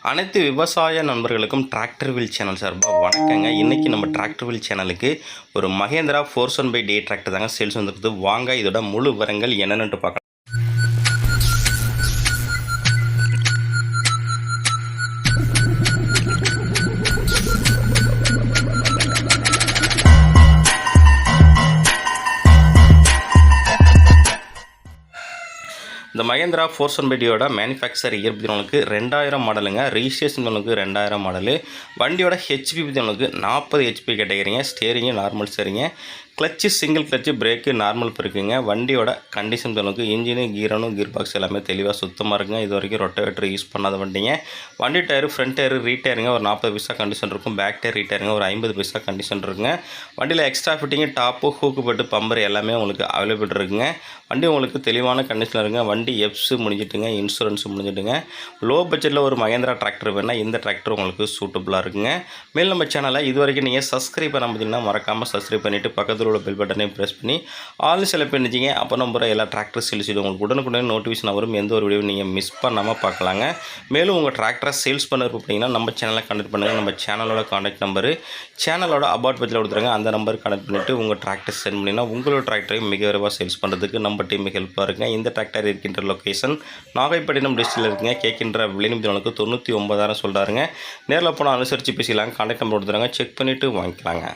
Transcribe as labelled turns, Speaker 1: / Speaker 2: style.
Speaker 1: அனைத்து விவசாய நண்பர்களுக்கும் டிராக்டர் வீல் சேனல் சார்பாக வணக்கங்க. இன்றைக்கி நம்ம டிராக்டர் வீல் சேனலுக்கு ஒரு மகேந்திரா 410/D டிராக்டர் தாங்க சேல்ஸ் வந்துருக்குது. வாங்க இதோட முழு விவரங்கள் என்னென்னு பார்க்கலாம். இந்த மகேந்திரா 410/Dயோட மேனுஃபேக்சர் இயர் பற்றி 2000 மாடலுங்க. ரிஜிஸ்ட்ரேஷன் உங்களுக்கு 2000 மாடலு. வண்டியோட ஹெச்பி பற்றி உங்களுக்கு 40 ஹெச்பி கேட்டகரிங்க. ஸ்டேரிங்கு நார்மல் ஸ்டேரிங்க. Clutch single clutch, brake normal இருக்குங்க. வண்டியோட கண்டிஷன் உங்களுக்கு இன்ஜினு கீரனும் கீர் பாக்ஸ் எல்லாமே தெளிவாக சுத்தமாக இருக்குங்க. இது வரைக்கும் ரொட்டவேட்டர் யூஸ் பண்ணாத வண்டிங்க. வண்டி டயரு ஃப்ரண்ட் டயரு ரீடயருங்க ஒரு 40 பைசா கண்டிஷன் இருக்கும். பேக் டயர் ரீடயருங்க ஒரு 50 பைசா கண்டிஷன் இருக்குங்க. வண்டியில் எக்ஸ்ட்ரா ஃபிட்டிங்கு டாப்பு ஹூக்கு பட்டு பம்பர் எல்லாமே உங்களுக்கு அவைலபிள் இருக்குங்க. வண்டி உங்களுக்கு தெளிவான கண்டிஷனில் இருக்குங்க. வண்டி எஃப்ஸு முடிஞ்சிட்டுங்க, இன்சூரன்ஸு முடிஞ்சிட்டுங்க. லோ பட்ஜெட்டில் ஒரு மகேந்திரா டிராக்டர் வேணால் இந்த டிராக்டர் உங்களுக்கு சூட்டபுளாக இருக்குங்க. மேலும் நம்ம சேனலை இது வரைக்கும் நீங்கள் சப்ஸ்கிரைப் பண்ண பார்த்தீங்கன்னா மறக்காமல் சப்ஸ்கிரைப் பண்ணிவிட்டு பக்கத்தில் உள்ள பெல் பட்டனையும் ப்ரெஸ் பண்ணி ஆல் செலக்ட் பண்ணிச்சிங்க. அப்போ நம்ம எல்லா டிராக்டர் சேல்ஸ் உங்களுக்கு உடனுக்குடன் நோட்டிஃபிகேஷன் வரும். எந்த ஒரு வீடியோ நீங்கள் மிஸ் பண்ணாமல் பார்க்கலாங்க. மேலும் உங்கள் டிராக்டரை சேல்ஸ் பண்ண அப்படிங்கன்னா நம்ம சேனலை கான்டெக்ட் பண்ணுங்கள். நம்ம சேனலோட கான்டாக்ட் நம்பரு சேனலோட அபவுட் பேஜில் கொடுத்துருங்க. அந்த நம்பர் கனெக்ட் பண்ணிவிட்டு உங்கள் டிராக்டர் சென்ட் பண்ணிங்கன்னா உங்களோட டிராக்டரையும் மிக விரைவாக சேல்ஸ் பண்ணுறதுக்கு நம்ம டீமுக்கு ஹெல்ப்பாக இருக்குங்க. இந்த டிராக்டர் இருக்கின்ற லொக்கேஷன் நாகைப்பட்டினம் டிஸ்ட்ரிக்டில் இருக்குங்க. கேட்கின்ற விலைநிமிடங்களுக்கு 99,000 சொல்கிறாருங்க. நேரில் போனால் அனுசரித்து பேசிக்கலாங்க. கான்டாக்ட் நம்பர் கொடுத்துருங்க. செக் பண்ணிவிட்டு வாங்கிக்கலாங்க.